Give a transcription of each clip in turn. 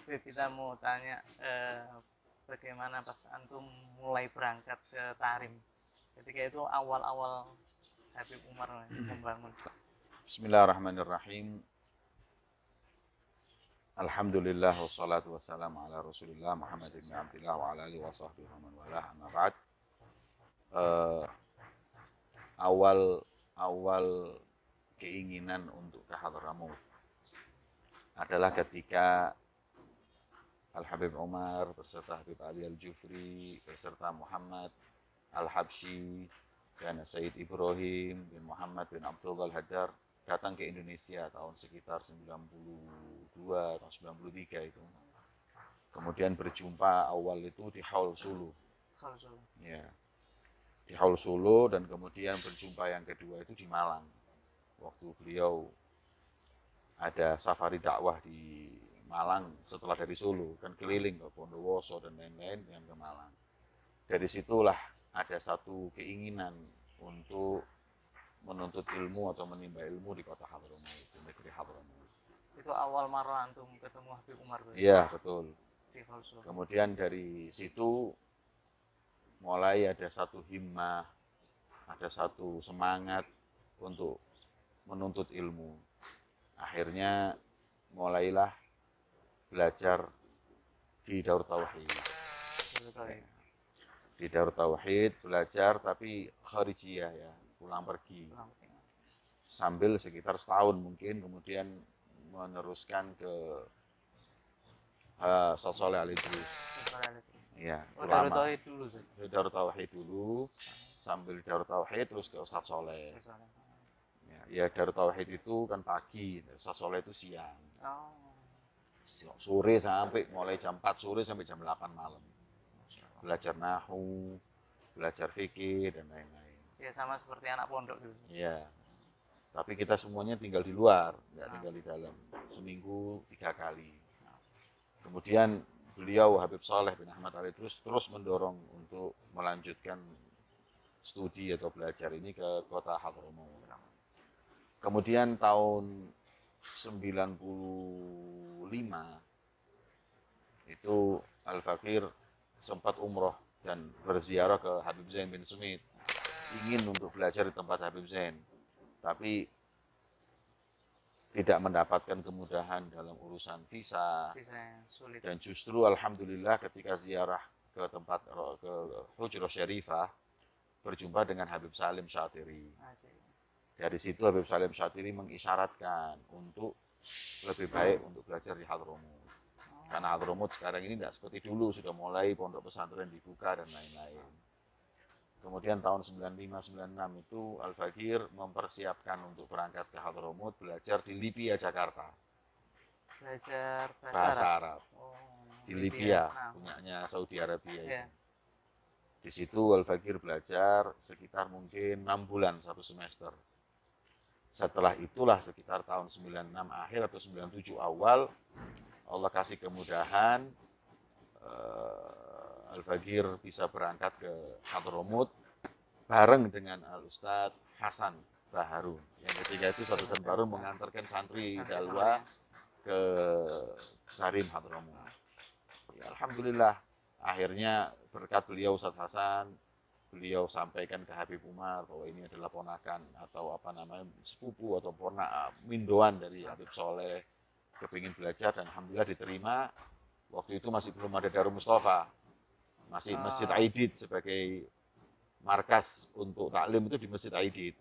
Kita mau tanya bagaimana pas antum mulai berangkat ke Tarim ketika itu awal-awal Habib Umar membangun. Bismillahirrahmanirrahim. Alhamdulillah wassalatu wassalamu ala Rasulillah Muhammad ibn Abdillah wa ala alihi wa sahbihi wa man walah, amma ba'd. Awal keinginan untuk ke Hadramaut adalah ketika Al-Habib Umar beserta Habib Ali Al-Jufri beserta Muhammad Al-Habsyi dan Sayyid Ibrahim bin Muhammad bin Abdullah Al-Haddar datang ke Indonesia tahun sekitar 92 atau 93 itu. Kemudian berjumpa awal itu di Haul Sulu. Ya. Di Haul Sulu, dan kemudian berjumpa yang kedua itu di Malang. Waktu beliau ada safari dakwah di Malang setelah dari Solo, kan keliling ke Bondowoso dan lain-lain yang ke Malang. Dari situlah ada satu keinginan untuk menuntut ilmu atau menimba ilmu di kota Hadramaut, di negeri Hadramaut. Itu awal marah antum ketemu Habib Umar. Iya, betul. Di Falso. Kemudian dari situ mulai ada satu himmah, ada satu semangat untuk menuntut ilmu. Akhirnya mulailah belajar di Darut Tauhid. Di Darut Tauhid belajar, tapi kharijiyah ya, pulang pergi. Sambil sekitar setahun mungkin, kemudian meneruskan ke Ustaz Sholeh Al-Idrus. Ya, Darut Tauhid dulu sih. Darut Tauhid dulu, sambil Darut Tauhid terus ke Ustaz Sholeh. Ya, Darut Tauhid itu kan pagi, Ustaz Sholeh itu siang. Sore sampai mulai jam 4 sore sampai jam 8 malam. Belajar nahwu, belajar fikih dan lain-lain. Ya sama seperti anak pondok dulu. Iya. Tapi kita semuanya tinggal di luar, nggak tinggal di dalam. Seminggu 3 kali. Kemudian beliau Habib Sholeh bin Ahmad Al-Idrus terus mendorong untuk melanjutkan studi atau belajar ini ke kota Hadramaut. Kemudian tahun 95 itu Al-Fakir sempat umroh dan berziarah ke Habib Zain bin Sumit, ingin untuk belajar di tempat Habib Zain, tapi tidak mendapatkan kemudahan dalam urusan visa. Sulit. Dan justru alhamdulillah ketika ziarah ke tempat ke Hujrah Syarifah berjumpa dengan Habib Salim Syatiri. Dari situ Habib Salim Syatiri mengisyaratkan untuk lebih baik untuk belajar di Hadramaut. Karena Hadramaut sekarang ini tidak seperti dulu, sudah mulai pondok pesantren dibuka dan lain-lain. Kemudian tahun 95-96 itu Al-Fakir mempersiapkan untuk berangkat ke Hadramaut belajar di Libya, Jakarta. Belajar bahasa Arab. Di Libya, Nah. punyanya Saudi Arabia itu. Yeah. Di situ Al-Fakir belajar sekitar mungkin 6 bulan, 1 semester. Setelah itulah sekitar tahun 96 akhir atau 97 awal, Allah kasih kemudahan, Al-Fakir bisa berangkat ke Hadramaut bareng dengan Al-Ustadz Hasan Baharun. Yang ketiga itu Ustadz Hasan Baharun mengantarkan santri Dalwa ke Tarim Hadramaut. Ya, alhamdulillah, akhirnya berkat beliau Ustadz Hasan, beliau sampaikan ke Habib Umar bahwa ini adalah ponakan atau apa namanya sepupu atau mindoan dari Habib Sholeh, kepingin belajar, dan alhamdulillah diterima. Waktu itu masih belum ada Darul Mustafa, masih Masjid Aidid sebagai markas untuk taklim itu di Masjid Aidid.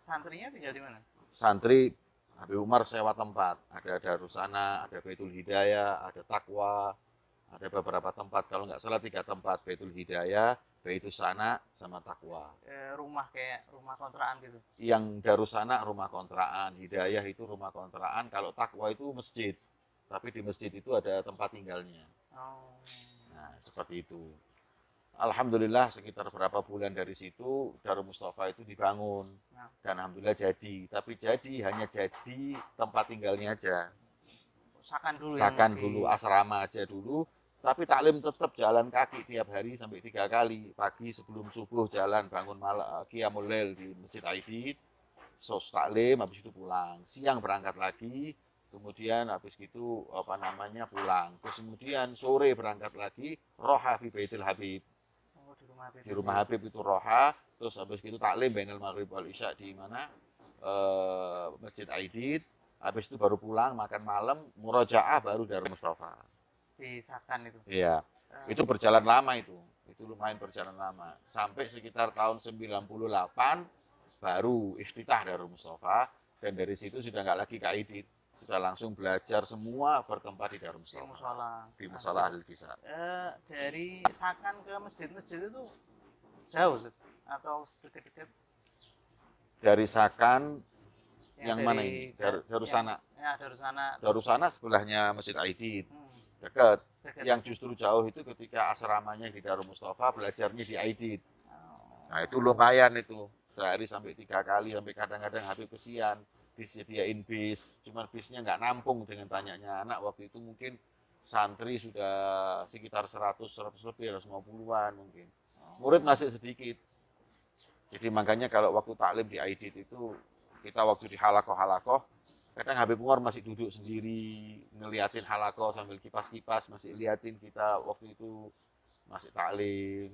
Santrinya tinggal di mana? Santri Habib Umar sewa tempat, ada Darusana, ada Baitul Hidayah, ada Taqwa, ada beberapa tempat, kalau nggak salah 3 tempat, Baitul Hidayah, Baitul Sana, sama Taqwa. Rumah kayak rumah kontrakan gitu? Yang Darusana rumah kontrakan, Hidayah itu rumah kontrakan, kalau Taqwa itu masjid, tapi di masjid itu ada tempat tinggalnya. Nah, seperti itu. Alhamdulillah sekitar berapa bulan dari situ Darul Mustafa itu dibangun, dan alhamdulillah jadi, tapi hanya jadi tempat tinggalnya aja. Sakan dulu, asrama aja dulu, tapi taklim tetap jalan kaki tiap hari sampai 3 kali. Pagi sebelum subuh jalan, bangun malam Qiyamul Lail di Masjid Aidid, sos taklim, habis itu pulang. Siang berangkat lagi, kemudian habis gitu apa namanya pulang, terus kemudian sore berangkat lagi, roha fi baitil Habib, Oh, di rumah Habib. di rumah Habib itu roha, terus habis gitu taklim bainal maghrib wal isya di mana Masjid Aidit, habis itu baru pulang makan malam, murojaah baru Darul Mustafa. Di Sakan itu. Iya, itu berjalan lama itu lumayan berjalan lama, sampai sekitar tahun 98 baru iftitah Darul Mustafa, dan dari situ sudah nggak lagi ke Aidit, sudah langsung belajar semua bertempat di Darul Di Mustafa, musola. di musola Ahlul Kisah. Dari Sakan ke masjid-masjid itu jauh Ustaz? Atau dekat-dekat? Dari Sakan yang dari, mana ini? Darusana. Ya, Darusana. Darusana sebelahnya Masjid Aidit, Hmm, dekat. dekat. Yang justru jauh itu ketika asramanya di Darul Mustafa, belajarnya di Aidit. Oh. Nah itu lumayan itu, sehari sampai 3 kali, sampai kadang-kadang Habib kesian, disediain bis, cuman bisnya nggak nampung dengan banyaknya anak. Waktu itu mungkin santri sudah sekitar 100 lebih, 150-an mungkin. Murid masih sedikit. Jadi makanya kalau waktu taklim di Aidit itu, kita waktu di halakoh-halakoh, kadang Habib Umar masih duduk sendiri, ngeliatin halakoh sambil kipas-kipas, masih liatin kita waktu itu masih taklim.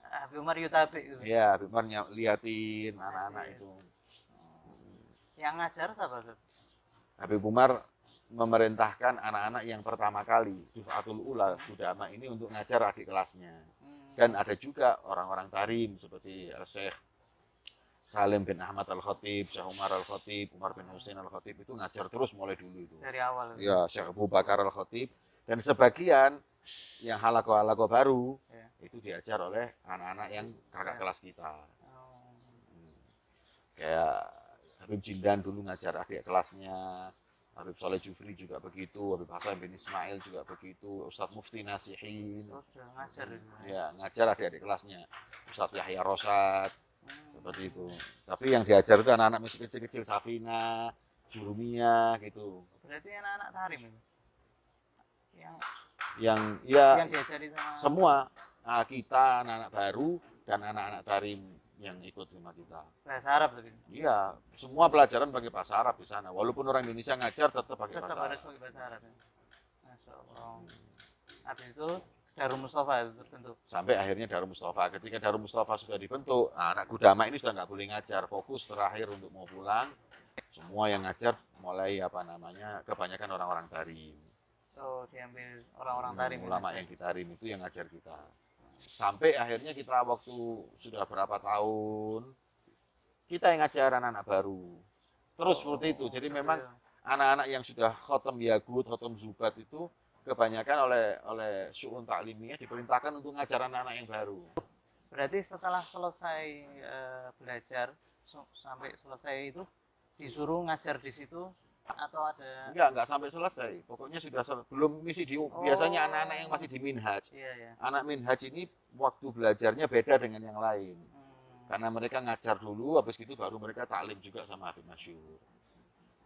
Habib Umar Yutabi itu. Iya, Habib Umar liatin anak-anak itu. Yang ngajar siapa Ustaz? Habib Umar memerintahkan anak-anak yang pertama kali, Duf'atul Ula, Kudama ini untuk ngajar adik kelasnya. Dan ada juga orang-orang tarim seperti Syekh Salim bin Ahmad Al-Khatib, Syekh Umar Al-Khatib, Umar bin Husain Al-Khatib itu ngajar terus mulai dulu itu. Dari awal. Ya, Syekh Abu Bakar Al-Khatib, dan sebagian yang halaqah-halaqah baru Ya. itu diajar oleh anak-anak yang kakak kelas kita. Oh. Kayak Habib Jindan dulu ngajar adik kelasnya, Habib Soleh Jufri juga begitu, Habib Hasan bin Ismail juga begitu, Ustadz Mufti Nasihin, Terus udah ngajar itu. ya ngajar adik-adik kelasnya, Ustadz Yahya Rosad, seperti itu. Tapi yang diajar itu anak-anak masih kecil-kecil, Safina, Jurumiyah gitu. Berarti anak-anak tarim itu. Yang ya Yang diajari sama semua, kita anak-anak baru dan anak-anak tarim yang ikut sama kita. bahasa Arab berarti. Iya, semua pelajaran pakai bahasa Arab di sana. Walaupun orang Indonesia ngajar tetap pakai Tetap bahasa harus Arab. pakai bahasa Arab ya. Masya Allah. Habis itu Darul Mustafa itu terbentuk. Sampai akhirnya Darul Mustafa. Ketika Darul Mustafa sudah dibentuk, anak Kudama ini sudah nggak boleh ngajar. Fokus terakhir untuk mau pulang. Semua yang ngajar mulai apa namanya, kebanyakan orang-orang tarim. So diambil orang-orang tarim. Ulama yang di tarim itu yang ngajar kita. Sampai akhirnya kita waktu sudah berapa tahun, kita yang ngajar anak-anak baru. Terus seperti itu. Jadi memang anak-anak yang sudah khotam Yagud, khotam Zubat itu kebanyakan oleh syu'un ta'limiyah diperintahkan untuk ngajar anak-anak yang baru. Berarti setelah selesai belajar sampai selesai itu disuruh ngajar di situ atau ada? Enggak sampai selesai. Pokoknya sudah belum misi di biasanya anak-anak yang masih di minhaj. Iya, ya. Anak minhaj ini waktu belajarnya beda dengan yang lain. Karena mereka ngajar dulu, habis itu baru mereka taklim juga sama Habib Masyur.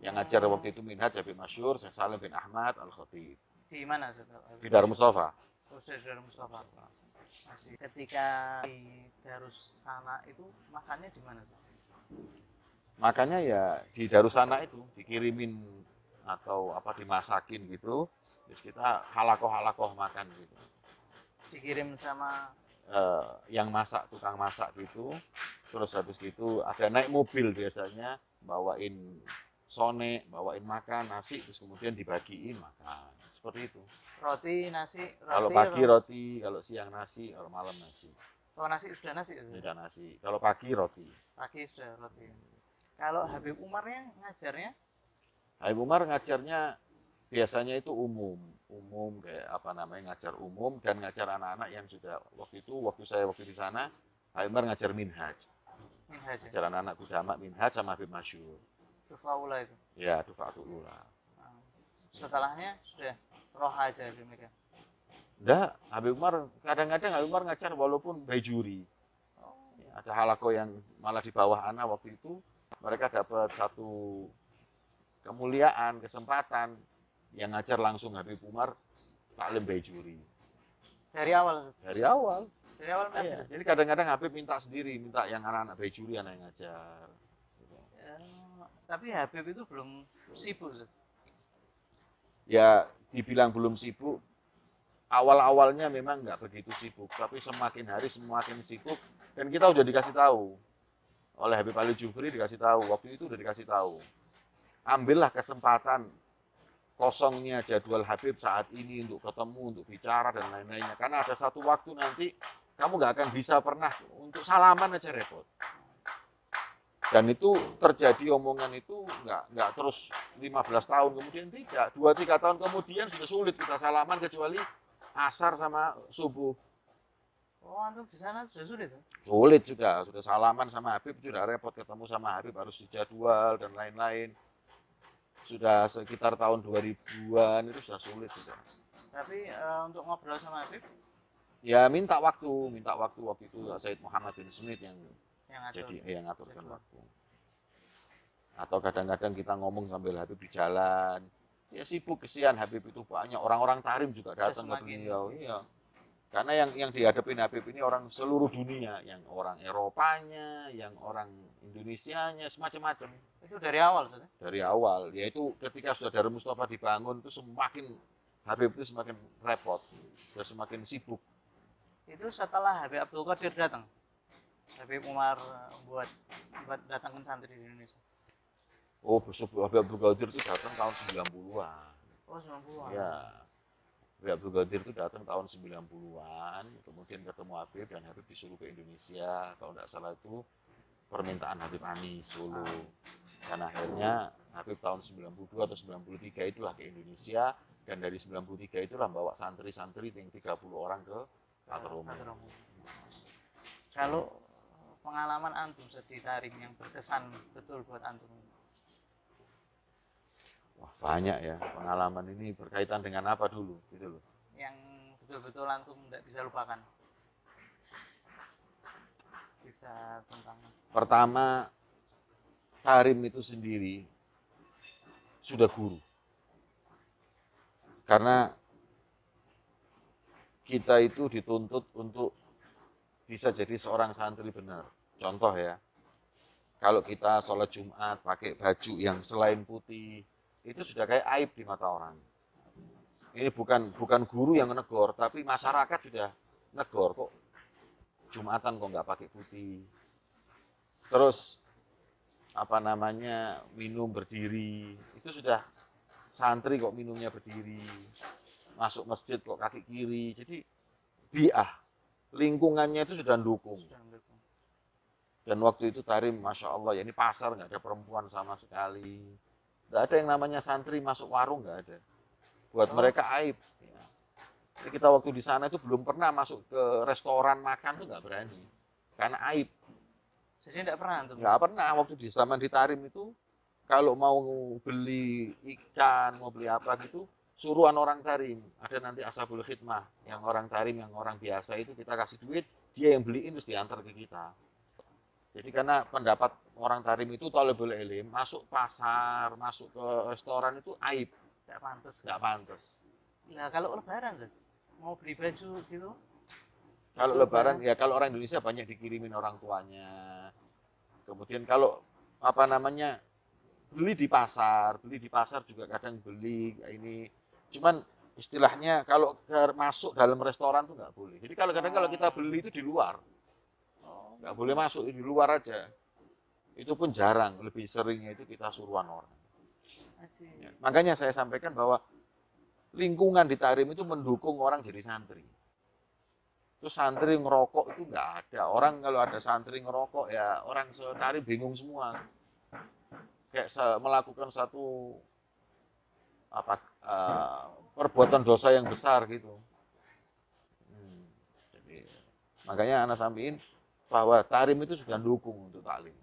Yang ngajar waktu itu minhaj Habib Masyur, Syekh Salim bin Ahmad Al-Khatib. Di mana? Di Darul Mustafa. Di Darul Mustafa. Masih. Ketika di Darusana itu makannya di mana? Makanya ya di Darusana itu dikirimin atau apa dimasakin gitu, terus kita halakoh makan gitu. Dikirim sama yang masak, tukang masak gitu, terus habis gitu ada naik mobil biasanya bawain sone, bawain makan nasi, terus kemudian dibagiin makan seperti itu. Roti, nasi. Kalau pagi roti, kalau siang nasi, kalau malam nasi. Kalau nasi sudah nasi. Sudah nasi. Kalau pagi roti. Pagi sudah roti. Kalau Habib Umarnya ngajarnya? Habib Umar ngajarnya biasanya itu umum kayak apa namanya, ngajar umum dan ngajar anak-anak yang sudah waktu saya di sana, Habib Umar ngajar minhaj. Minhaj. Ngajar anak-anak Kudama minhaj sama Habib Masyur. Dufaula itu. Ya, Duf'atul Ula. Setelahnya sudah roh aja mereka. Enggak, Habib Umar kadang-kadang Habib Umar ngajar walaupun bejuri. Ada halako yang malah di bawah anak waktu itu, mereka dapat satu kemuliaan, kesempatan yang ngajar langsung Habib Umar taklim bejuri. Dari awal? Dari awal. Dari awal Iya. Jadi kadang-kadang Habib minta sendiri, minta yang anak-anak bejuri anak yang ngajar. Tapi Habib itu belum sibuk. Ya dibilang belum sibuk, awal-awalnya memang nggak begitu sibuk, tapi semakin hari semakin sibuk, dan kita udah dikasih tahu oleh Habib Ali Jufri, dikasih tahu, waktu itu udah dikasih tahu. Ambillah kesempatan kosongnya jadwal Habib saat ini untuk ketemu, untuk bicara dan lain-lainnya. Karena ada satu waktu nanti kamu nggak akan bisa pernah untuk salaman aja repot. Dan itu terjadi omongan itu nggak terus 15 tahun kemudian, tidak. 2-3 tahun kemudian sudah sulit kita salaman kecuali asar sama subuh. Oh, antum di sana sudah sulit ya? Sulit sudah salaman sama Habib, sudah repot ketemu sama Habib, harus dijadwal dan lain-lain. Sudah sekitar tahun 2000-an itu sudah sulit sudah. Tapi untuk ngobrol sama Habib Ya minta waktu itu Said Muhammad bin Smith yang ngatur. jadi yang ngaturkan waktu. Atau kadang-kadang kita ngomong sambil Habib di jalan. Ya sibuk, kesian Habib itu banyak orang-orang Tarim juga datang ke beliau. Iya. Karena yang dihadapin Habib ini orang seluruh dunia, yang orang Eropanya, yang orang Indonesianya, semacam-macam. Itu dari awal sudah? Dari awal, yaitu ketika sudah Darul Mustafa dibangun itu semakin Habib itu semakin repot, sudah semakin sibuk. Itu setelah Habib Abdul Qadir datang, Habib Umar buat datangkan santri di Indonesia. Oh, Habib Abdul Qadir itu datang tahun 90-an. Oh, 90-an. Ya. Habib Abdul Qadir itu datang tahun 90-an, kemudian ketemu Habib dan Habib disuruh ke Indonesia. Kalau tidak salah itu permintaan Habib Ani Solo. Dan akhirnya Habib tahun 92 atau 93 itulah ke Indonesia, dan dari 93 itulah bawa santri-santri yang 30 orang ke Patromo. Kalau pengalaman antum di Tarim yang berkesan betul buat antum? Wah, banyak ya pengalaman ini, berkaitan dengan apa dulu gitu loh. Yang betul-betul antum tidak bisa lupakan. Bisa tentang pertama, Tarim itu sendiri sudah guru. Karena kita itu dituntut untuk bisa jadi seorang santri benar. Contoh ya, kalau kita sholat Jumat pakai baju yang selain putih, itu sudah kayak aib di mata orang. Ini bukan guru yang menegur, tapi masyarakat sudah negor kok. Jumatan kok nggak pakai putih. Terus minum berdiri, itu sudah santri kok minumnya berdiri. Masuk masjid kok kaki kiri. Jadi lingkungannya itu sudah mendukung. Dan waktu itu Tarim, Masya Allah, ya ini pasar nggak ada perempuan sama sekali. Nggak ada yang namanya santri masuk warung, nggak ada. Buat mereka aib. Ya. Jadi kita waktu di sana itu belum pernah masuk ke restoran makan, tuh nggak berani. Karena aib. Jadi nggak pernah tuh? Nggak pernah. Waktu di zaman di Tarim itu, kalau mau beli ikan, mau beli apa gitu, suruhan orang Tarim. Ada nanti ashabul khidmah, yang orang Tarim, yang orang biasa itu kita kasih duit, dia yang beliin terus diantar ke kita. Jadi karena pendapat orang Tarim itu talibul ilm, masuk pasar, masuk ke restoran itu aib. Nggak pantas. Nggak pantas. Nah, kalau lebaran mau beli baju gitu? Kalau lebaran, ya kalau orang Indonesia banyak dikirimin orang tuanya. Kemudian kalau beli di pasar juga kadang beli ini. Cuman istilahnya kalau masuk dalam restoran tuh nggak boleh. Jadi kadang-kadang kalau kita beli itu di luar. Nggak boleh masuk, di luar aja. Itu pun jarang, lebih seringnya itu kita suruhan orang. Ya, makanya saya sampaikan bahwa lingkungan di Tarim itu mendukung orang jadi santri. Terus santri ngerokok itu nggak ada. Orang kalau ada santri ngerokok ya orang se-Tarim bingung semua. Kayak melakukan satu perbuatan dosa yang besar gitu. Jadi, makanya anak sampein bahwa Tarim itu sudah dukung untuk taklim.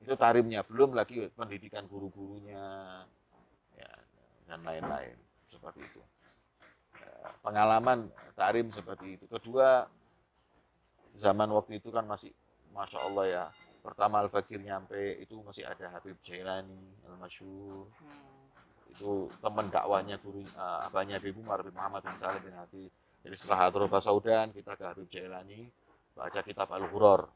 Itu Tarimnya, belum lagi pendidikan guru-gurunya ya, dan lain-lain seperti itu. Pengalaman Tarim seperti itu. Kedua, zaman waktu itu kan masih Masya Allah ya, pertama Al-Fakir nyampe itu masih ada Habib Jailani Al-Masyhur. Itu teman dakwahnya guru abahnya Habib Umar, Habib Muhammad bin Salim bin Habib. Jadi setelah Hadrah Basaudan kita ke Habib Jailani, baca kitab Al-Ghuror.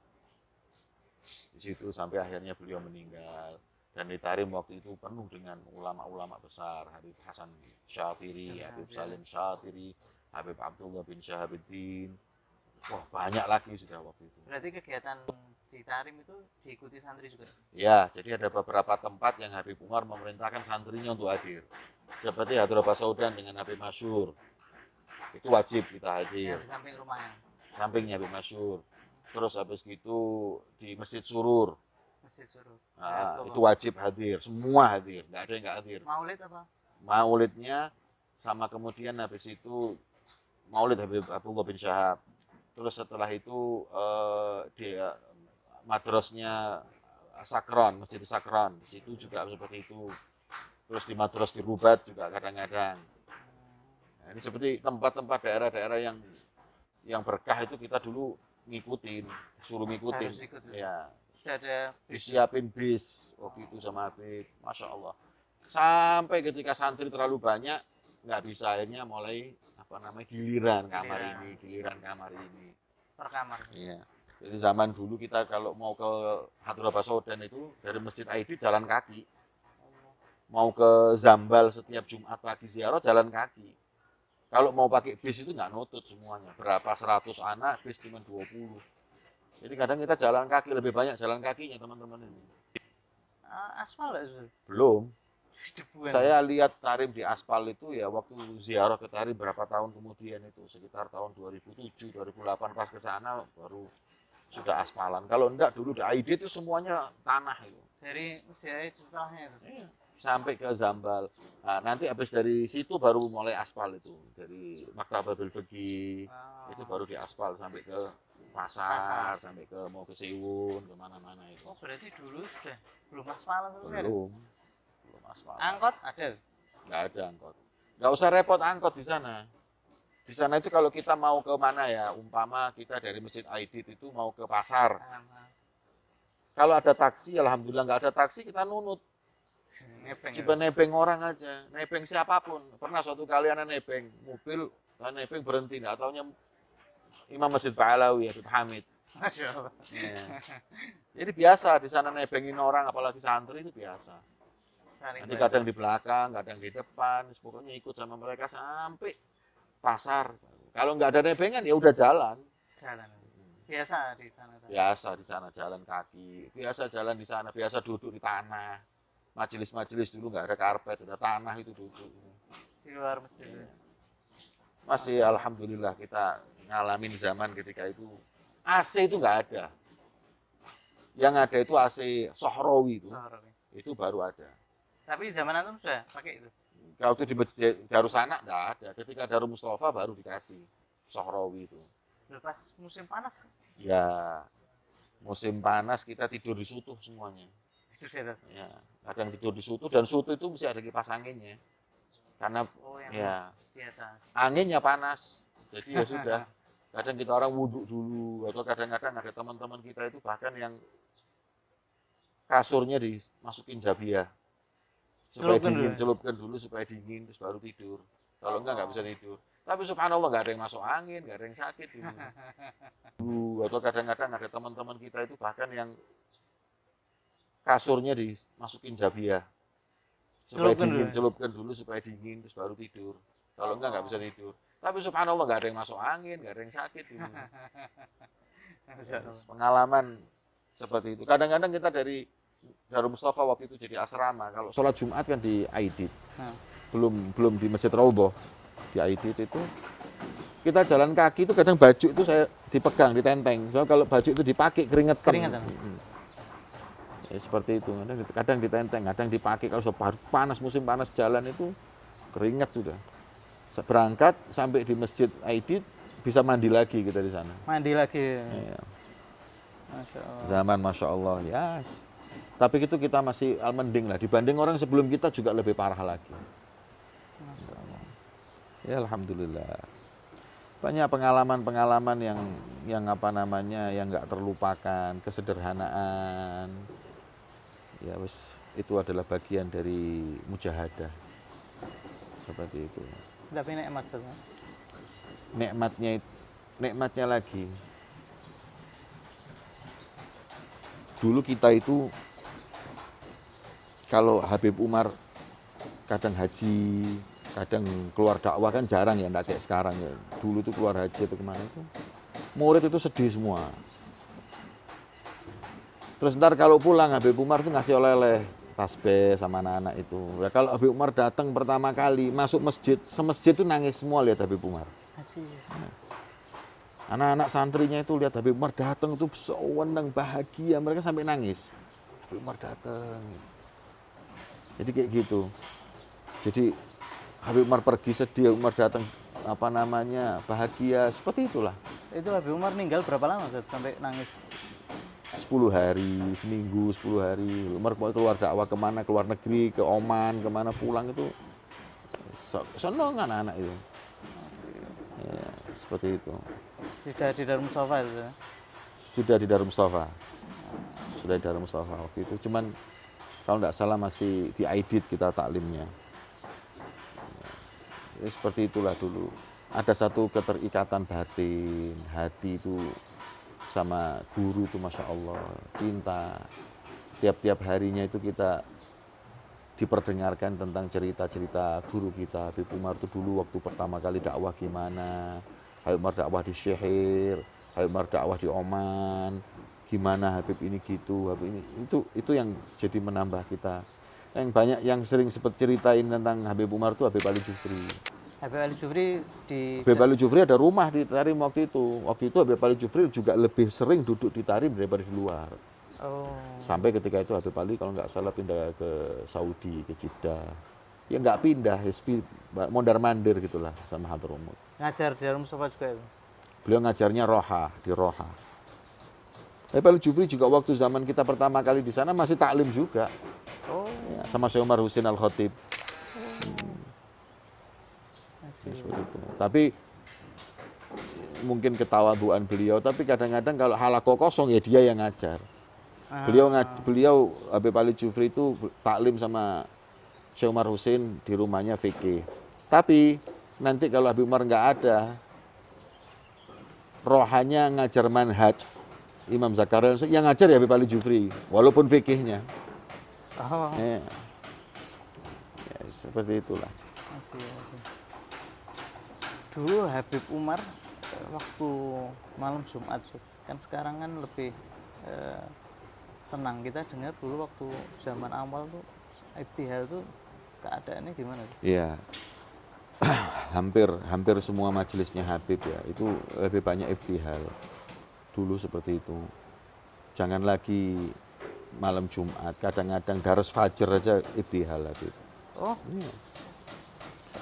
Di situ sampai akhirnya beliau meninggal. Dan di Tarim waktu itu penuh dengan ulama-ulama besar, Habib Hasan Syatiri, Habib Salim Syatiri, Habib Abdullah bin Syahabuddin. Wah, banyak lagi sudah waktu itu. Berarti kegiatan di Tarim itu diikuti santri juga? Ya, jadi ada beberapa tempat yang Habib Umar memerintahkan santrinya untuk hadir. Seperti Hadrah Basaudan dengan Habib Masyur. Itu wajib kita hadir. Yang di samping rumahnya? Sampingnya Habib Masyur. Terus habis gitu di Masjid Surur. Masjid Surur. Nah, itu wajib hadir, semua hadir, nggak ada yang nggak hadir. Maulid apa? Maulidnya sama kemudian habis itu Maulid Habib Abdullah bin Syahab. Terus setelah itu di madrasnya Sakron, Masjid Sakron, di situ juga seperti itu. Terus di madras di Rubat juga kadang-kadang. Nah, ini seperti tempat-tempat daerah-daerah yang berkah itu kita dulu ngikutin, suruh ngikutin. Harus ikut. Ya. Sudah ada Disiapin bis waktu itu sama Habib, Masya Allah. Sampai ketika santri terlalu banyak, nggak bisa, akhirnya mulai giliran kamar ini, giliran kamar ini. per kamar. Iya. Jadi zaman dulu kita kalau mau ke Hadrah Basaudan itu dari Masjid Aidit jalan kaki. Mau ke Zambal setiap Jumat pagi ziarah jalan kaki. Kalau mau pakai bis itu nggak nutut semuanya. Berapa 100 anak, bis cuma 20. Jadi kadang kita jalan kaki, lebih banyak jalan kakinya teman-teman ini. Aspal nggak itu? Belum. Debuan. Saya lihat Tarim di aspal itu ya waktu ziarah ke Tarim berapa tahun kemudian itu. Sekitar tahun 2007, 2008 pas ke sana baru sudah aspalan. Kalau enggak dulu di Aidit itu semuanya tanah itu. Dari Masjid setelahnya itu? Iya. Sampai ke Zambal. Nah, nanti habis dari situ baru mulai aspal itu. Dari Maktabatul Fiqih itu baru diaspal sampai ke pasar, sampai ke mau ke Siwun, kemana-mana itu. Oh berarti dulu sudah belum aspalan sama sekali? Belum aspal. Angkot ada? Nggak ada angkot. Nggak usah repot angkot di sana. Di sana itu kalau kita mau ke mana ya, umpama kita dari Masjid Aidit itu mau ke pasar. Kalau ada taksi, alhamdulillah nggak ada taksi, kita nunut. Coba nebeng orang aja, nebeng siapapun. Pernah suatu kali anak nebeng mobil, nebeng berhenti, nggak taunya Imam Masjid Ba'alawi, Habib Hamid. Masya Allah. Ya. Jadi biasa di sana nebengin orang, apalagi santri itu biasa. Nanti kadang di belakang, kadang di depan, pokoknya ikut sama mereka sampai pasar. Kalau nggak ada nebengan ya udah jalan. Jalan. Biasa di sana. Biasa di sana jalan kaki, biasa jalan di sana, biasa duduk di tanah. Majelis-majelis dulu nggak ada karpet, ada tanah itu duduk. Di luar masjid. Masih alhamdulillah kita ngalamin zaman ketika itu AC itu nggak ada. Yang ada itu AC Sohrawi itu. Itu baru ada. Tapi zaman antum sudah pakai itu? Kalau itu di Masjid Darussanak nggak ada. Ketika Darul Mustafa baru dikasih Sohrawi itu. Pas musim panas? Ya, musim panas kita tidur di sutuh semuanya. Tidur di atas? Ya, kadang tidur di sutuh dan sutuh itu mesti ada kipas anginnya. Karena yang di atas. Anginnya panas. Jadi ya sudah. Kadang kita orang wudhu dulu atau kadang-kadang ada teman-teman kita itu bahkan yang kasurnya dimasukin jabiah. Supaya dingin, celupkan dulu supaya dingin, terus baru tidur. Kalau enggak bisa tidur. Tapi subhanallah nggak ada yang masuk angin, nggak ada yang sakit. Atau kadang-kadang ada teman-teman kita itu bahkan yang kasurnya dimasukin jabiah. Supaya dingin, celupkan dulu supaya dingin, terus baru tidur. Kalau enggak bisa tidur. Tapi subhanallah nggak ada yang masuk angin, nggak ada yang sakit. Pengalaman seperti itu. Kadang-kadang kita dari Darul Mustafa waktu itu jadi asrama. Kalau sholat Jumat kan di Aidit, belum di Masjid Raudhah. Di Aidit itu kita jalan kaki itu kadang baju itu saya dipegang, ditenteng. Soalnya kalau baju itu dipakai keringetan. Ya, seperti itu. Kadang ditenteng, kadang dipakai. Kalau panas musim panas jalan itu keringat sudah. Berangkat sampai di Masjid Aidit bisa mandi lagi kita di sana. Mandi lagi. Ya. Masya Allah. Zaman Masya Allah, yes. Tapi itu kita masih mending lah. Dibanding orang sebelum kita juga lebih parah lagi. Masya Allah. Ya Alhamdulillah. Banyak pengalaman-pengalaman yang nggak terlupakan, kesederhanaan. Ya wis, itu adalah bagian dari mujahadah. Seperti itu. Tapi nikmat saja. Nikmatnya lagi. Dulu kita itu kalau Habib Umar kadang haji, kadang keluar dakwah kan jarang ya, enggak kayak sekarang ya. Dulu tuh keluar haji atau kemana itu, murid itu sedih semua. Terus ntar kalau pulang Habib Umar tuh ngasih oleh-oleh, tasbih sama anak-anak itu. Ya kalau Habib Umar datang pertama kali masuk masjid, semasjid tuh nangis semua lihat Habib Umar. Haji. Anak-anak santrinya itu lihat Habib Umar datang tuh sewenang bahagia, mereka sampai nangis. Habib Umar datang. Jadi kayak gitu. Jadi Habib Umar pergi sedih, Habib Umar datang apa namanya bahagia, seperti itulah. Itu Habib Umar meninggal berapa lama Ustaz, sampai nangis? 10 hari, seminggu, 10 hari. Umar mau keluar dakwah kemana, keluar negeri, ke Oman, kemana pulang itu seneng anak-anak itu. Ya, seperti itu. Sudah di Darul Mustafa itu ya? Sudah di Darul Mustafa. Sudah di Darul Mustafa waktu itu. Cuman kalau tidak salah masih di Aidit kita taklimnya. Ya, seperti itulah dulu. Ada satu keterikatan batin, hati itu sama guru itu Masya Allah, cinta. Tiap-tiap harinya itu kita diperdengarkan tentang cerita-cerita guru kita. Habib Umar itu dulu waktu pertama kali dakwah gimana, Habib Umar dakwah di Syekh, Habib Umar dakwah di Oman, gimana Habib ini gitu, Habib ini itu yang jadi menambah kita. Yang banyak yang sering sempat ceritain tentang Habib Umar itu Habib Ali Jufri. Habib Ali Jufri di Habib Ali Jufri ada rumah di Tarim waktu itu. Waktu itu Habib Ali Jufri juga lebih sering duduk di Tarim daripada di luar. Oh. Sampai ketika itu Habib Ali kalau nggak salah pindah ke Saudi, ke Jeddah. Ya nggak pindah, mondar-mandir gitulah sama Hadramut. Ngajar di Darul Mustafa juga itu. Beliau ngajarnya Roha, di Roha. Habib Ali Jufri juga waktu zaman kita pertama kali di sana masih taklim juga. Oh. Ya, sama Syekh Umar Husin Al-Khatib. Ya, Haji. seperti itu. Tapi mungkin ketawaduan beliau, tapi kadang-kadang kalau halakoh kosong ya dia yang ngajar. Beliau Habib Ali Jufri itu taklim sama Syekh Umar Husin di rumahnya fikih. Tapi nanti kalau Habib Umar nggak ada, rohanya ngajar manhaj. Imam Zakaria yang ngajar ya Habib Ali Jufri, walaupun fikihnya. Oh. Ya, seperti itulah. Haji, haji. Dulu Habib Umar waktu malam Jumat kan sekarang kan lebih tenang. Kita dengar dulu waktu zaman awal tuh Ibtihal tuh keadaannya gimana? Iya. hampir semua majelisnya Habib ya, itu lebih banyak ibtihal. Dulu seperti itu. Jangan lagi malam Jumat, kadang-kadang daras fajar aja ibtihal Habib. Oh, Iya.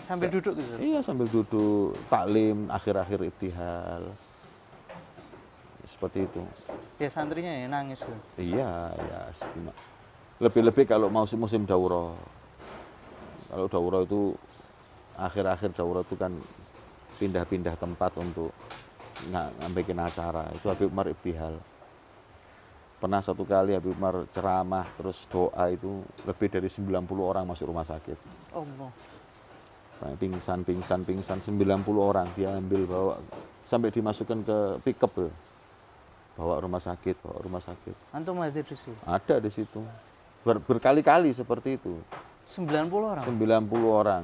sambil duduk gitu. Iya, sambil duduk taklim akhir-akhir ibtihal. Seperti itu. Ya santrinya ya nangis tuh. Iya, ya. Lebih-lebih kalau mau musim daurah. Kalau daurah itu akhir-akhir daurah itu kan pindah-pindah tempat untuk ngambilin acara. Itu Habib Umar ibtihal. Pernah satu kali Habib Umar ceramah terus doa itu lebih dari 90 orang masuk rumah sakit. Allah. Pingsan 90 orang dia ambil bawa sampai dimasukkan ke pickup ya. Bawa rumah sakit. Antum hadir di situ. Ada di situ. Berkali-kali seperti itu. 90 orang. 90 orang.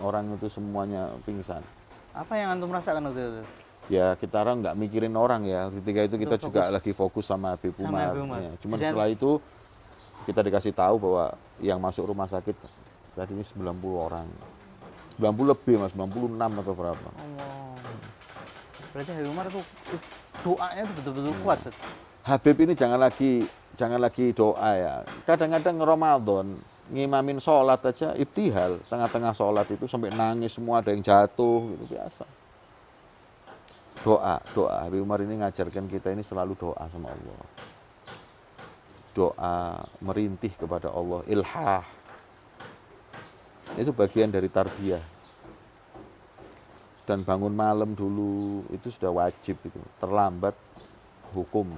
Orang itu semuanya pingsan. Apa yang antum rasakan waktu itu? Ya kita orang nggak mikirin orang ya. Ketika itu kita Fokus. juga lagi fokus sama Habib Sama Umar. Habib Umar. Ya. Cuman Dan- setelah itu kita dikasih tahu bahwa yang masuk rumah sakit tadi ini 90 orang. 90 lebih mas, 96 atau berapa. Allah. Berarti Habib Umar itu doanya itu betul-betul kuat. Ustaz. Habib ini jangan lagi doa ya. Kadang-kadang Ramadan ngimamin sholat aja ibtihal, tengah-tengah sholat itu sampai nangis semua, ada yang jatuh gitu biasa. Doa. Habib Umar ini ngajarkan kita ini selalu doa sama Allah. Doa, merintih kepada Allah, ilhah. Itu bagian dari tarbiyah. Dan bangun malam dulu itu sudah wajib itu. Terlambat hukum.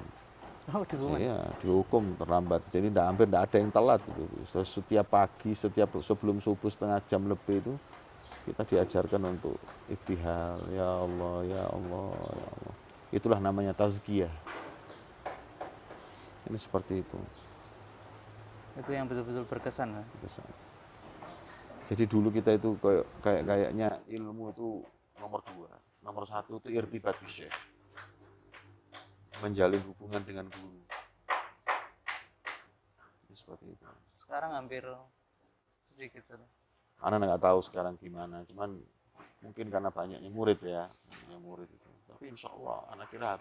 Oh, di rumah. Iya, dihukum terlambat. Jadi hampir tidak ada yang telat itu. Setiap pagi, sebelum subuh setengah jam lebih itu kita diajarkan untuk ibtihal. Ya Allah, ya Allah, ya Allah. Itulah namanya tazkiyah. Ini seperti itu. Itu yang betul-betul berkesan ya. Berkesan. Jadi dulu kita itu kayaknya ilmu itu nomor 2, nomor 1 itu irtibat bisyekh, menjalin hubungan dengan guru. Seperti itu. Sekarang hampir sedikit saja. Anak nggak tahu sekarang gimana, cuman mungkin karena banyaknya murid ya, itu. Tapi insya Allah anak kira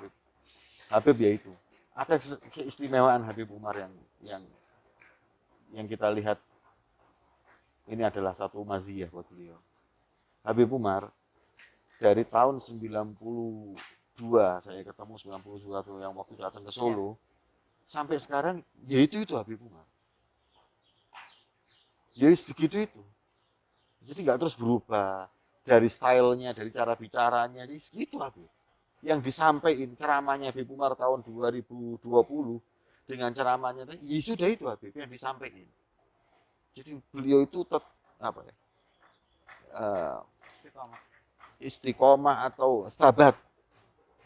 Habib ya itu. Ada keistimewaan Habib Umar yang kita lihat ini adalah satu maziyah buat beliau. Habib Umar dari tahun 92 saya ketemu 91 yang waktu datang ke Solo sampai sekarang ya itu Habib Umar. Ya segitu itu. Jadi nggak terus berubah dari stylenya, dari cara bicaranya, jadi segitu Habib. Yang disampaikan ceramahnya Habib Umar tahun 2020 dengan ceramahnya ya sudah itu Habib yang disampaikan. Jadi beliau itu istiqomah atau sabat,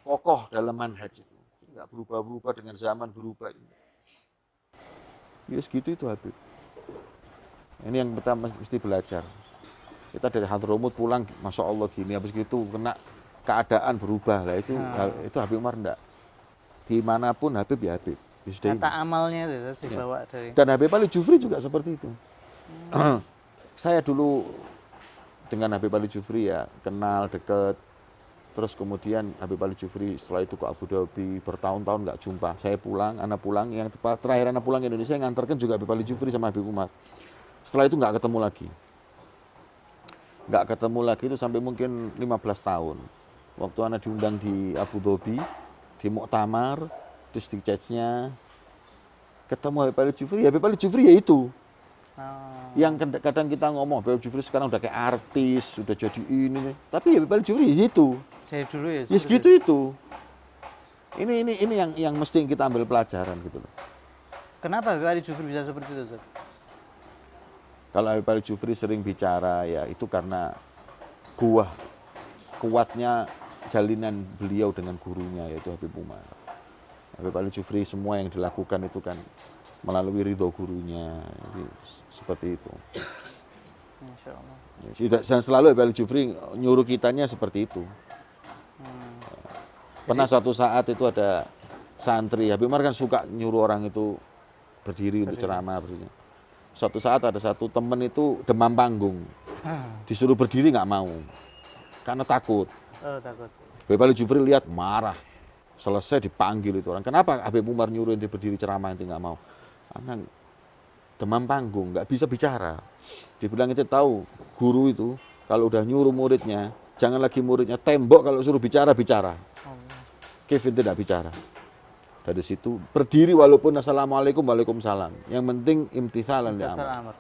kokoh dalam manhaj itu. Nggak berubah-berubah dengan zaman berubah ini. Ya segitu itu Habib. Ini yang kita mesti belajar. Kita dari Hadramut pulang, masya Allah gini, habis gitu kena keadaan berubah lah itu Habib Umar enggak. Dimanapun Habib ya Habib. Kata amalnya itu dibawa dari. Dan Habib Ali Jufri juga seperti itu. Saya dulu dengan Habib Ali Jufri ya kenal dekat. Terus kemudian Habib Ali Jufri setelah itu ke Abu Dhabi bertahun-tahun nggak jumpa. Saya pulang, anak pulang, yang terakhir anak pulang ke Indonesia yang nganterkan juga Habib Ali Jufri sama Habib Umar. Setelah itu nggak ketemu lagi. Nggak ketemu lagi itu sampai mungkin 15 tahun. Waktu anak diundang di Abu Dhabi, di Muktamar, terus di Church-nya ketemu Habib Ali Jufri. Habib Ali Jufri ya itu. Yang kadang kita ngomong Habib Jufri sekarang udah kayak artis, sudah jadi ini. Tapi Habib Ali Jufri ya itu. Dari dulu ya. Ya segitu itu. Ini yang mesti kita ambil pelajaran gitu loh. Kenapa Habib Ali Jufri bisa seperti itu, Ustaz? Kalau Habib Ali Jufri sering bicara ya itu karena kuatnya jalinan beliau dengan gurunya yaitu Habib Umar. Habib Ali Jufri semua yang dilakukan itu kan melalui ridho gurunya. Jadi, seperti itu. Masya Allah. Dan selalu Habib Ali Jufri nyuruh kitanya seperti itu. Pernah suatu saat itu ada santri, Habib Umar kan suka nyuruh orang itu berdiri untuk ceramah. Suatu saat ada satu temen itu demam panggung, disuruh berdiri nggak mau, karena takut. Takut. Habib Ali Jufri lihat marah, selesai dipanggil itu orang. Kenapa Habib Umar nyuruh ente berdiri ceramah ente nggak mau? Karena demam panggung, nggak bisa bicara. Dibilang ente tahu guru itu kalau udah nyuruh muridnya, jangan lagi muridnya tembok kalau suruh bicara. Kevin tidak bicara. Dari situ berdiri walaupun assalamualaikum waalaikumsalam. Yang penting imtithalan li amr.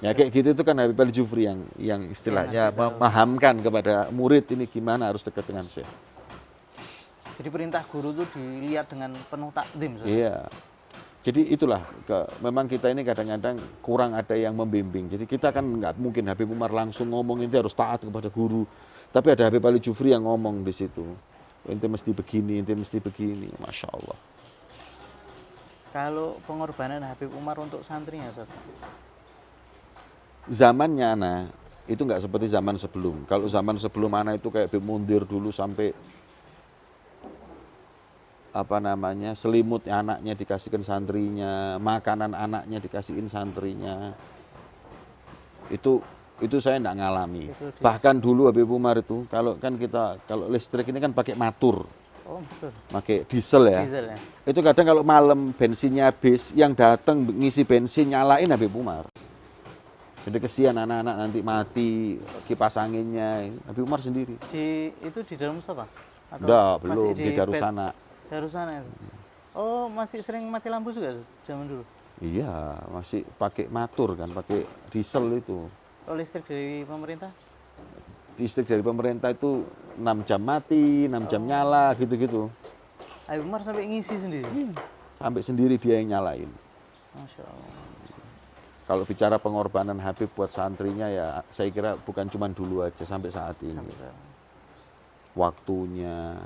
Ya kayak gitu itu kan Habib Ali Jufri yang istilahnya memahamkan kepada murid ini gimana harus dekat dengan Syekh. Jadi perintah guru itu dilihat dengan penuh takdim. Iya. Jadi itulah memang kita ini kadang-kadang kurang ada yang membimbing. Jadi kita kan nggak mungkin Habib Umar langsung ngomong ini harus taat kepada guru. Tapi ada Habib Ali Jufri yang ngomong di situ. Ente mesti begini, Masya Allah. Kalau pengorbanan Habib Umar untuk santrinya, Ustaz? Zamannya anak itu nggak seperti zaman sebelum. Kalau zaman sebelum anak itu kayak Habib Mundir dulu sampai selimut anaknya dikasihkan santrinya, makanan anaknya dikasihin santrinya. Itu saya enggak ngalami. Bahkan dulu Habib Umar itu kalau listrik ini kan pakai matur. Oh, betul. Pakai diesel ya. Itu kadang kalau malam bensinnya habis, yang datang ngisi bensin nyalain Habib Umar. Jadi kesian anak-anak nanti mati kipas anginnya. Habib Umar sendiri. Itu di dalam Mustafa? Enggak, belum di Darussanak. Darussanak itu. Oh, masih sering mati lampu juga zaman dulu? Iya, masih pakai matur kan, pakai diesel itu. Oh, listrik dari pemerintah? Listrik dari pemerintah itu 6 jam mati, 6 jam nyala, gitu-gitu. Habib Umar sampai ngisi sendiri? Sampai sendiri dia yang nyalain. Masya Allah. Kalau bicara pengorbanan Habib buat santrinya ya saya kira bukan cuma dulu aja, sampai saat ini. Waktunya,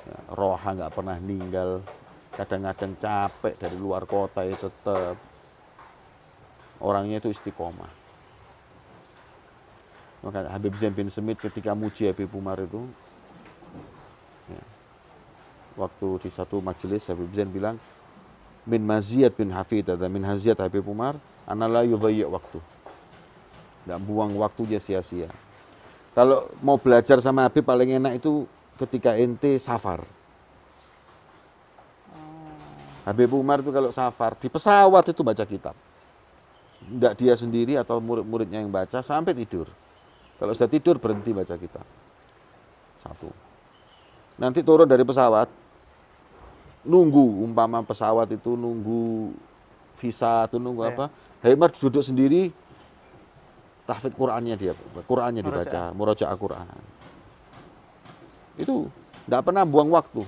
ya, roha nggak pernah ninggal. kadang-kadang capek dari luar kota ya tetap orangnya itu istiqomah. Maka Habib Zain bin Semit ketika muji Habib Umar itu, ya, waktu di satu majelis Habib Zain bilang, min maziyat bin Hafid atau min haziyat Habib Umar, ana la yudhayyi waktu. Nggak buang waktunya sia-sia. Kalau mau belajar sama Habib paling enak itu ketika ente safar. Habib Umar itu kalau safar di pesawat itu baca kitab. Tidak dia sendiri atau murid-muridnya yang baca sampai tidur. Kalau sudah tidur berhenti baca kitab. Satu. Nanti turun dari pesawat, nunggu umpama pesawat itu nunggu visa atau nunggu apa. Habib Umar duduk sendiri, tahfidz Qur'annya dibaca, murojaah Qur'an. Itu tidak pernah buang waktu.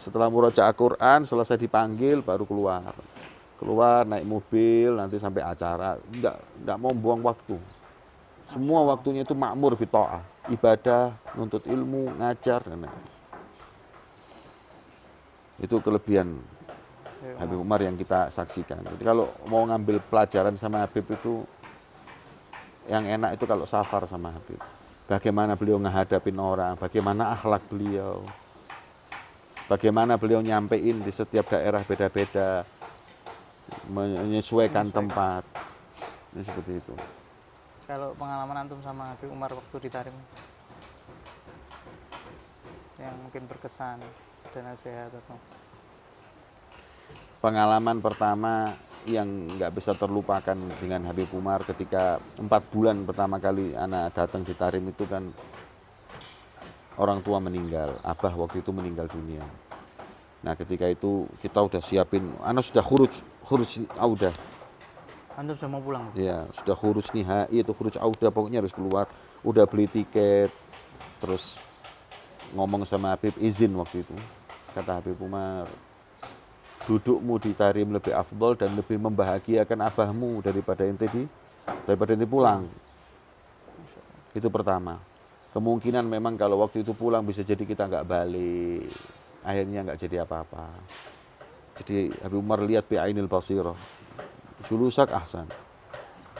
Setelah murojaah Quran, selesai dipanggil, baru keluar. Keluar, naik mobil, nanti sampai acara. Enggak mau buang waktu. Semua waktunya itu makmur bita'ah. Ibadah, nuntut ilmu, ngajar. Dan itu kelebihan Habib Umar yang kita saksikan. Jadi kalau mau ngambil pelajaran sama Habib itu, yang enak itu kalau safar sama Habib. Bagaimana beliau menghadapin orang, bagaimana akhlak beliau. Bagaimana beliau nyampein di setiap daerah beda-beda, menyesuaikan tempat. Ini seperti itu. Kalau pengalaman antum sama Habib Umar waktu di Tarim yang mungkin berkesan dan nasihat atau pengalaman pertama yang nggak bisa terlupakan dengan Habib Umar ketika 4 bulan pertama kali anak datang di Tarim itu kan orang tua meninggal, abah waktu itu meninggal dunia. Nah ketika itu kita udah siapin, anak sudah khuruj audah. antum sudah mau pulang? Ya sudah khuruj nihai itu khuruj audah, pokoknya harus keluar. Udah beli tiket, terus ngomong sama Habib izin waktu itu. Kata Habib Umar, dudukmu di Tarim lebih afdol dan lebih membahagiakan abahmu daripada ente pulang. Itu pertama. Kemungkinan memang kalau waktu itu pulang bisa jadi kita nggak balik, akhirnya nggak jadi apa-apa. Jadi Habib Umar lihat bi'ainil basirah, julusak ahsan.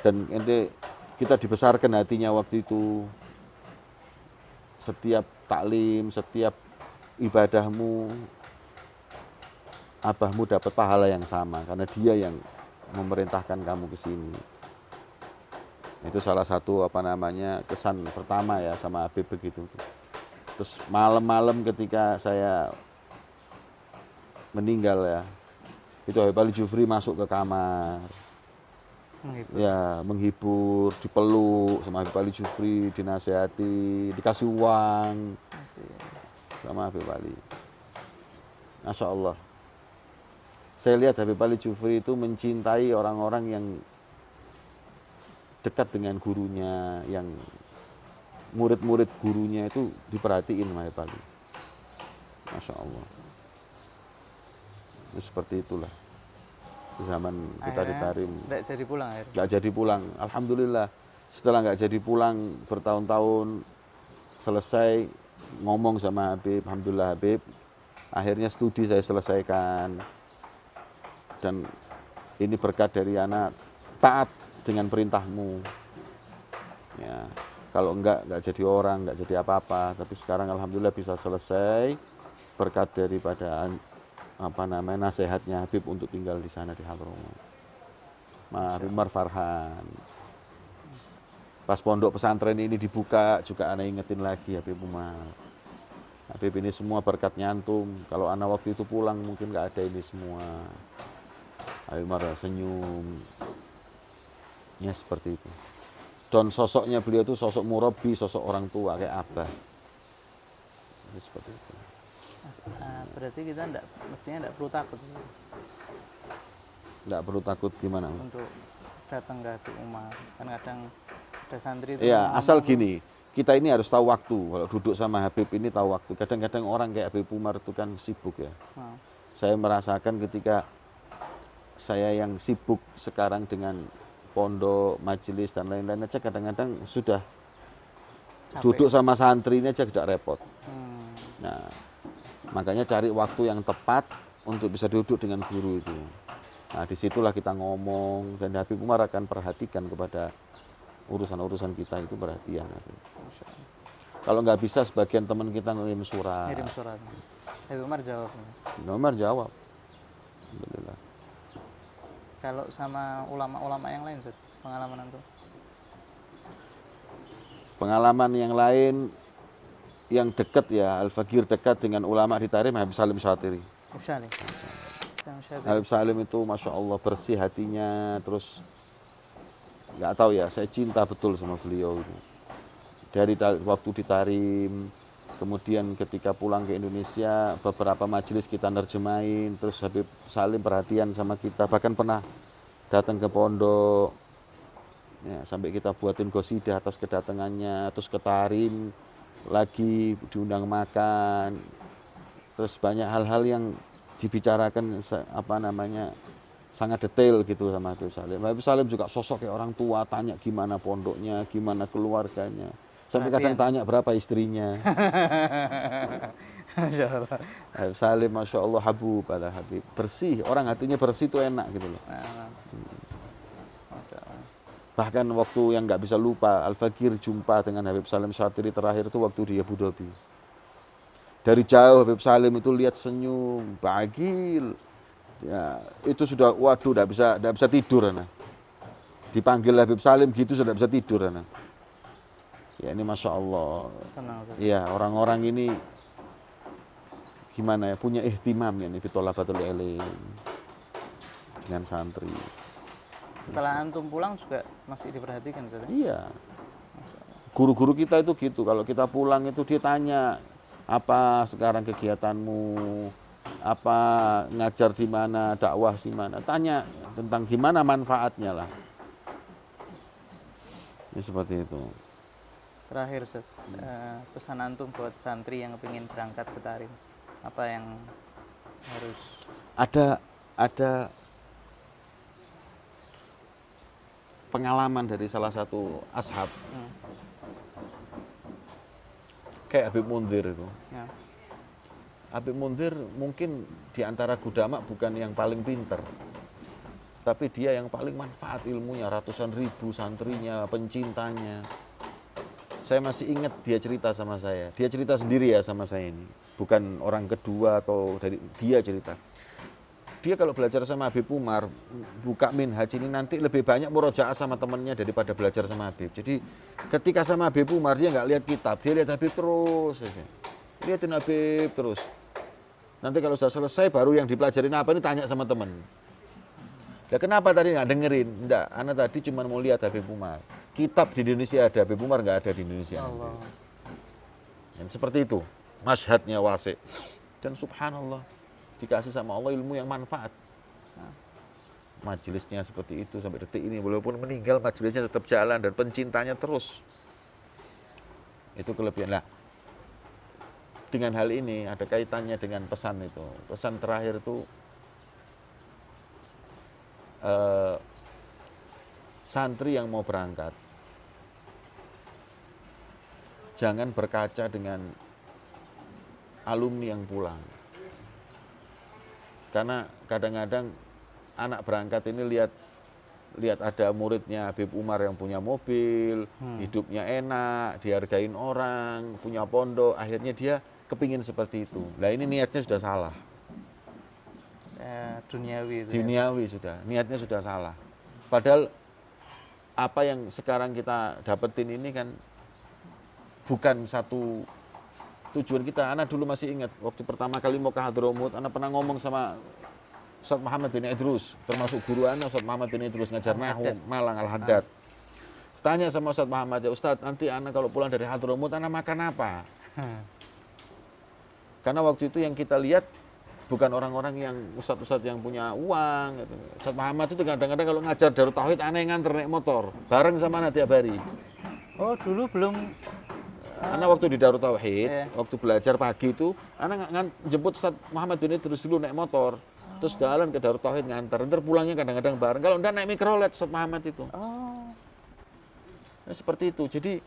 Dan ente kita dibesarkan hatinya waktu itu. Setiap taklim, setiap ibadahmu, abahmu dapat pahala yang sama karena dia yang memerintahkan kamu ke sini. Itu salah satu kesan pertama ya sama Habib begitu. Terus malam-malam ketika saya meninggal ya, itu Habib Ali Jufri masuk ke kamar. Menghibur, dipeluk sama Habib Ali Jufri, dinasehati, dikasih uang sama Habib Ali. Masya Allah. Saya lihat Habib Ali Jufri itu mencintai orang-orang yang dekat dengan gurunya, yang murid-murid gurunya itu diperhatiin sama Habib Ali. Masya Allah. Ini seperti itulah. Di zaman kita di Tarim. Nggak jadi pulang akhirnya? Nggak jadi pulang. Alhamdulillah. Setelah nggak jadi pulang bertahun-tahun, selesai ngomong sama Habib. Alhamdulillah Habib. Akhirnya studi saya selesaikan. Dan ini berkat dari anak taat dengan perintahmu. Ya, kalau nggak jadi orang, nggak jadi apa-apa. Tapi sekarang alhamdulillah bisa selesai berkat daripada nasihatnya Habib untuk tinggal di sana di Hadramut. Habib Umar Farhan. Pas pondok pesantren ini dibuka juga anak ingetin lagi Habib Umar. Habib ini semua berkat nyantum. Kalau anak waktu itu pulang mungkin nggak ada ini semua. Habib Umar senyum. Ya seperti itu. Dan sosoknya beliau itu sosok murabi, sosok orang tua kayak abah. Ya, seperti itu. Berarti kita mestinya enggak perlu takut. Enggak perlu takut gimana? Untuk datang ke Habib Umar. Kan kadang ada santri itu. Ya, asal gini, kita ini harus tahu waktu. Kalau duduk sama Habib ini tahu waktu. Kadang-kadang orang kayak Habib Umar itu kan sibuk ya. Saya merasakan ketika saya yang sibuk sekarang dengan pondok, majelis dan lain-lain aja kadang-kadang sudah capek. Duduk sama santri ini aja tidak repot. Nah, Makanya cari waktu yang tepat untuk bisa duduk dengan guru itu. Nah, disitulah kita ngomong dan Habib Umar akan perhatikan kepada urusan-urusan kita itu perhatian. Kalau nggak bisa, sebagian teman kita ngirim surat. Ngirim surat. Habib Umar jawab. Habib Umar jawab. Alhamdulillah. Kalau sama ulama-ulama yang lain, Ustaz, pengalaman antum? Pengalaman yang lain yang dekat ya, Al-Fakir dekat dengan ulama di Tarim, Habib Salim Syatiri. Habib Salim. Habib Salim itu Masya Allah bersih hatinya, terus nggak tahu ya, saya cinta betul sama beliau itu. Dari waktu di Tarim, kemudian ketika pulang ke Indonesia, beberapa majelis kita nerjemahin, terus Habib Salim perhatian sama kita, bahkan pernah datang ke pondok, ya, sampai kita buatin gosida atas kedatangannya, terus ke Tarim, lagi diundang makan, terus banyak hal-hal yang dibicarakan sangat detail gitu sama Habib Salim. Habib Salim juga sosok kayak orang tua, tanya gimana pondoknya, gimana keluarganya, sampai kadang tanya berapa istrinya. Masya Allah. Habib Salim Masya Allah Habib pada Habib, bersih, orang hatinya bersih itu enak gitu loh. Masya Allah. Bahkan waktu yang nggak bisa lupa, Al-Fakir jumpa dengan Habib Salim Syatiri terakhir itu waktu di Abu Dhabi. Dari jauh Habib Salim itu lihat senyum, bagil. Ya, itu sudah waduh, nggak bisa tidur ana. Dipanggil Habib Salim gitu sudah bisa tidur ana. Ya ini Masya Allah. Senang, Ustaz. Ya orang-orang ini gimana ya, punya ihtimam ya nih bitolabatul ilm dengan santri. Setelah antum pulang juga masih diperhatikan, Ustaz? Iya. Guru-guru kita itu gitu, kalau kita pulang itu dia tanya, apa sekarang kegiatanmu, apa ngajar di mana, dakwah di mana, tanya tentang gimana manfaatnya lah. Ya, seperti itu. Terakhir, Ustaz, pesan antum buat santri yang ingin berangkat ke Tarim, apa yang harus? Ada pengalaman dari salah satu ashab, kayak Habib Munzir itu. Ya. Habib Munzir mungkin di antara gudama bukan yang paling pinter, tapi dia yang paling manfaat ilmunya, ratusan ribu santrinya, pencintanya. Saya masih ingat dia cerita sama saya. Dia cerita sendiri ya sama saya ini, bukan orang kedua atau dari dia cerita. Dia kalau belajar sama Habib Umar, buka minhaj ini nanti lebih banyak murojaah sama temannya daripada belajar sama Habib. Jadi ketika sama Habib Umar dia nggak lihat kitab, dia lihat Habib terus saja. Lihatin Habib terus. Nanti kalau sudah selesai baru yang dipelajarin apa ini tanya sama teman. Ya kenapa tadi nggak dengerin? Enggak, anak tadi cuma mau lihat Habib Umar. Kitab di Indonesia ada, Habib Umar nggak ada di Indonesia. Allah. Dan seperti itu, masyhadnya wasi. Dan subhanallah, dikasih sama Allah ilmu yang manfaat. Majelisnya seperti itu sampai detik ini, walaupun meninggal majelisnya tetap jalan dan pencintanya terus. Itu kelebihan. Nah, dengan hal ini ada kaitannya dengan pesan itu. Pesan terakhir itu santri yang mau berangkat jangan berkaca dengan alumni yang pulang. Karena kadang-kadang anak berangkat ini lihat ada muridnya Habib Umar yang punya mobil, hidupnya enak, dihargain orang, punya pondok, akhirnya dia kepingin seperti itu. Nah ini niatnya sudah salah. Duniawi itu. Duniawi sudah, niatnya sudah salah. Padahal apa yang sekarang kita dapetin ini kan bukan satu tujuan kita. Anak dulu masih ingat waktu pertama kali mau ke Hadramut, anak pernah ngomong sama Ustaz Muhammad bin Idrus, termasuk guru anak Ustaz Muhammad bin Idrus ngajar nahwu Malang Al-Haddad. Tanya sama Ustaz Muhammad, ya Ustaz, nanti anak kalau pulang dari Hadramut anak makan apa? Karena waktu itu yang kita lihat bukan orang-orang yang ustadz-ustadz yang punya uang. Gitu. Ustaz Muhammad itu kadang-kadang kalau ngajar Darut Tauhid aneh nganter naik motor, bareng sama anak tiap hari. Oh dulu belum. Anak waktu di Darut Tauhid, waktu belajar pagi itu, anak jemput Ustaz Muhammad bin Idrus dulu naik motor, terus jalan ke Darut Tauhid nganter, ntar pulangnya kadang-kadang bareng. Kalau enggak naik mikrolet Ustaz Muhammad itu. Oh. Nah, seperti itu. Jadi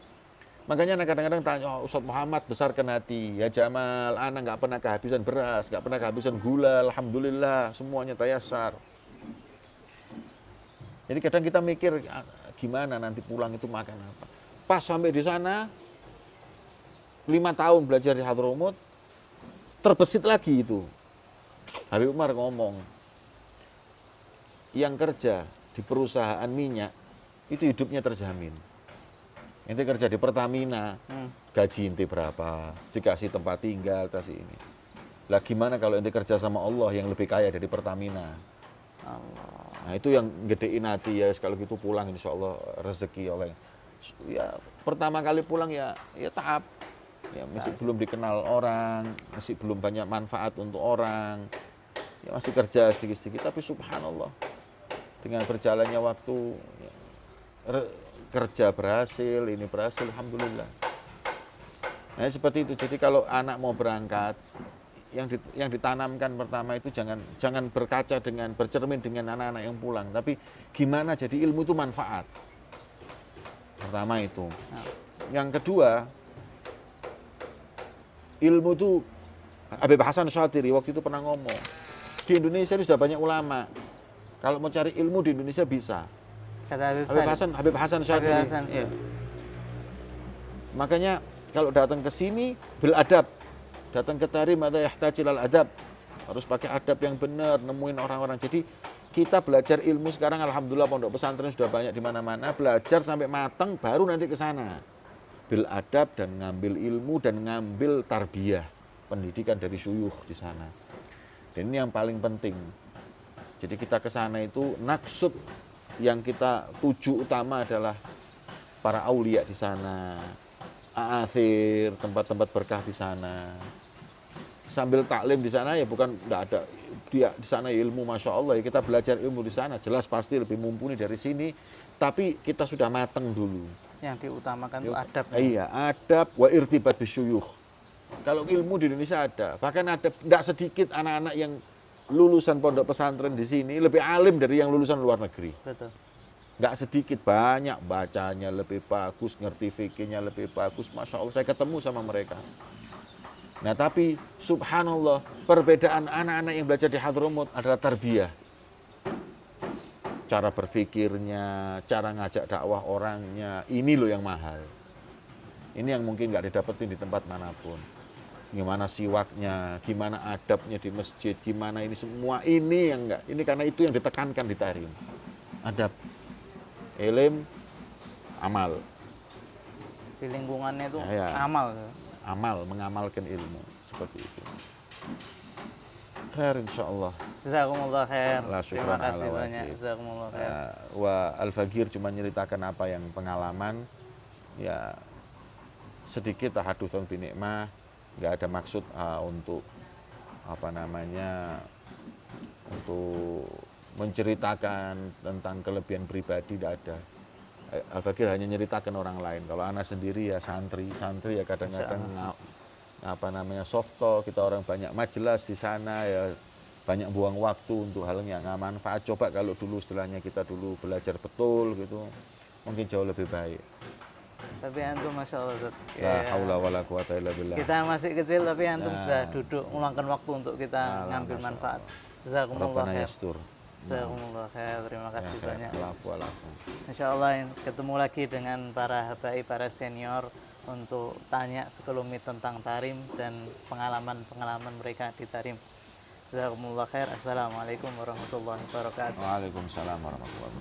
Makanya anak kadang-kadang tanya, oh, Ustadz Muhammad besarkan hati. Ya Jamal, anak nggak pernah kehabisan beras, nggak pernah kehabisan gula, alhamdulillah, semuanya tayasar. Jadi kadang kita mikir, gimana nanti pulang itu makan apa. Pas sampai di sana, 5 tahun belajar di Hadramut, terbesit lagi itu. Habib Umar ngomong, yang kerja di perusahaan minyak, itu hidupnya terjamin. Ente kerja di Pertamina, gaji ente berapa, dikasih tempat tinggal, kasih ini. Lah gimana kalau ente kerja sama Allah yang lebih kaya dari Pertamina? Allah. Nah itu yang gedein hati ya, kalau gitu pulang insya Allah rezeki oleh. Ya pertama kali pulang ya tahap. Ya masih belum dikenal orang, masih belum banyak manfaat untuk orang. Ya masih kerja sedikit-sedikit, tapi subhanallah. Dengan berjalannya waktu, ya, kerja berhasil, ini berhasil, alhamdulillah. Nah seperti itu. Jadi kalau anak mau berangkat, yang ditanamkan pertama itu jangan berkaca dengan bercermin dengan anak-anak yang pulang, tapi gimana jadi ilmu itu manfaat. Pertama itu. Yang kedua, ilmu itu Habib Hasan Syatiri waktu itu pernah ngomong, di Indonesia ini sudah banyak ulama. Kalau mau cari ilmu di Indonesia bisa. Kata Habib Hasan Syatiri. Iya. Makanya kalau datang ke sini bil adab, datang ke Tarim atau yahtajil al adab, harus pakai adab yang benar, nemuin orang-orang. Jadi kita belajar ilmu sekarang alhamdulillah pondok pesantren sudah banyak di mana-mana, belajar sampai matang baru nanti ke sana. Bil adab dan ngambil ilmu dan ngambil tarbiyah, pendidikan dari syuyukh di sana. Dan ini yang paling penting. Jadi kita ke sana itu maksud yang kita tuju utama adalah para aulia di sana, aathir, tempat-tempat berkah di sana. Sambil taklim di sana ya bukan enggak ada dia di sana ilmu masya Allah ya, kita belajar ilmu di sana jelas pasti lebih mumpuni dari sini, tapi kita sudah mateng dulu. Yang diutamakan itu adab. Iya, adab wa irtibat bisyuyukh. Kalau ilmu di Indonesia ada, bahkan ada tidak sedikit anak-anak yang lulusan pondok pesantren di sini lebih alim dari yang lulusan luar negeri. Betul. Nggak sedikit, banyak, bacanya lebih bagus, ngerti fikihnya lebih bagus, masya Allah. Saya ketemu sama mereka. Nah tapi subhanallah, perbedaan anak-anak yang belajar di Hadramut adalah tarbiyah. Cara berfikirnya, cara ngajak dakwah orangnya, ini loh yang mahal. Ini yang mungkin nggak didapetin di tempat manapun. Gimana siwaknya, gimana adabnya di masjid, gimana ini semua, ini yang enggak. Ini karena itu yang ditekankan di Tarim. Adab, ilm, amal. Di lingkungannya itu Ya. amal. Amal, mengamalkan ilmu. Seperti itu. Khair insyaallah. Jazakumullah khair. La Terima syukran kasih ala banyak. wajib. Jazakumullah khair. Wa Al-Fagir cuma nyeritakan apa yang pengalaman. Ya sedikit tahadutsun binikmah. Nggak ada maksud untuk apa namanya, untuk menceritakan tentang kelebihan pribadi, tidak ada. Al-Fagir hanya nyeritakan orang lain. Kalau anak sendiri ya santri ya kadang-kadang apa namanya soft talk, kita orang banyak majelis di sana ya, banyak buang waktu untuk hal yang nggak manfaat. Coba kalau dulu istilahnya kita dulu belajar betul gitu, mungkin jauh lebih baik. Tapi antum masya Allah Ustaz. La haula wala quwata illa billah. Kita masih kecil tapi antum Nah. bisa duduk meluangkan waktu untuk kita ngambil Masya manfaat. Allah. Jazakumullah Rabbana khair. yastur. Jazakumullah khair. Terima kasih Ya, banyak. alafu alafu. Insya Allah ketemu lagi dengan para habaib, para senior untuk tanya sekelumit tentang Tarim dan pengalaman-pengalaman mereka di Tarim. Jazakumullah khair. Assalamualaikum warahmatullahi wabarakatuh. Waalaikumsalam warahmatullahi wabarakatuh.